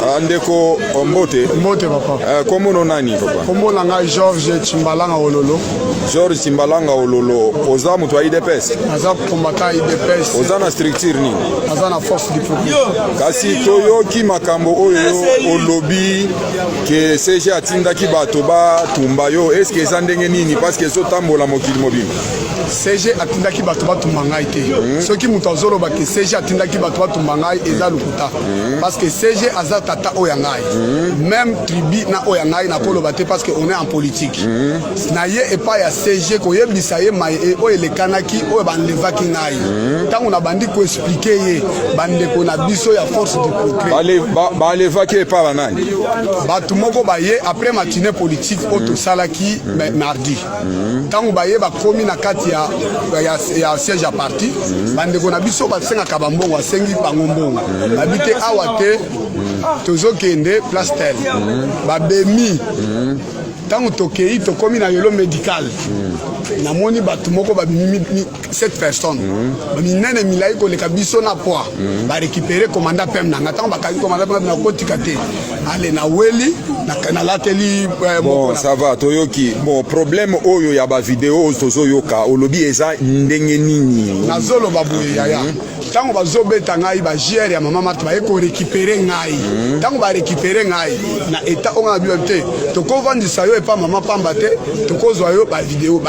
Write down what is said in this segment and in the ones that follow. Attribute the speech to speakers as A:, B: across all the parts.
A: Andeko Mbote.
B: Mbote papa.
A: Comment on a ni papa?
B: Comment on a Georges Chimbalanga Ololo?
A: Georges Chimbalanga Ololo. Oza mutu wa IDPS.
B: Aza combattant IDPS.
A: Oza na structure ni.
B: Aza na force du peuple.
A: Kasi toyoki makambo oyo olobi ke CG atindaki bato ba tumba yo. Est-ce que eza ndenge nini parce que so tambola mokili mobile?
B: CG atindaki bato ba tumba ngai te. Soki mutu azoloba ke CG atindaki bato ba tumba ngai eza lukuta. Parce que CG aza tata oyangai. Même tribu na oyangai na koloba te parce que on est en politique. Na ye et pas ya CG ko yebisa ye mai e o elekanaki o banlevaki ngai. Tango na bandi ko expliquer ye bande ko na biso ya force du progrès.
A: Ba levaki pa banani.
B: Bato moko ba ye après matinée politique auto salaki mardi. Tango ba ye ba komi na kati ya siège à parti bande ko na biso ba senga kabambongo asengi bangombongo. Habité awate tozokende place tel babemi tango tokei tokomi na yolo médical namoni bato moko babimi 7 personnes baminene milai koleka biso na poids ba récupérer commandant pem nanga tango bakaki commandant pem na kotika te ale na weli na lateli
A: bon ça va toyoki bon problème oyo ya ba vidéo tozoyoka olobi eza ndenge nini
B: nazolo babuye yaya tango bazobeta ngai ba GR ya mama Marthe ba eko récupérer ngai tango ba récupérer ngai na état on a bibliothèque to ko vandisa yo et pas maman pamba te to ko zo yo ba vidéo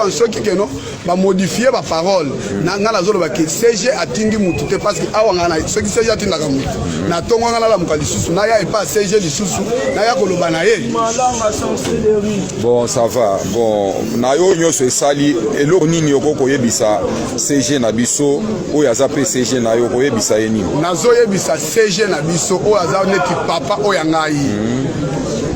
B: en soki keno ba modifier ba parole na ngala zolo ba ke CG atingi mutu te parce que awa ngana soki CG atinda ka mutu na tongo ngala la mukali susu na ya et pas CG lisusu na ya koloba na ye
A: bon ça va bon na yo nyoso esali elo nini okoko yebisa CG na biso o ya zape CG na yo koyebisa ye nini
B: nazo yebisa CG na biso o aza neti papa o ya ngai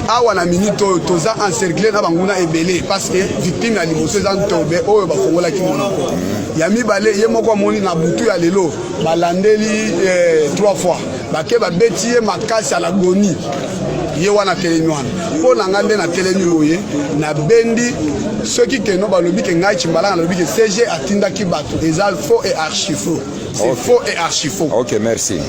B: awa na minute oyo toza encerclé na banguna ebele parce que victime ya liboso eza ntobe oyo bafongolaki monoko ya mibale ye moko amoni na butu ya lelo balandeli 3 fois bake babeti ye makasi ya lagoni ye wana telemi wana mpo na nga nde na telemi boye na bendi soki keno balobi ke ngai Chimbalanga balobi ke CG atindaki bato eza faux et archi faux c'est faux et archi faux.
A: Ok, merci.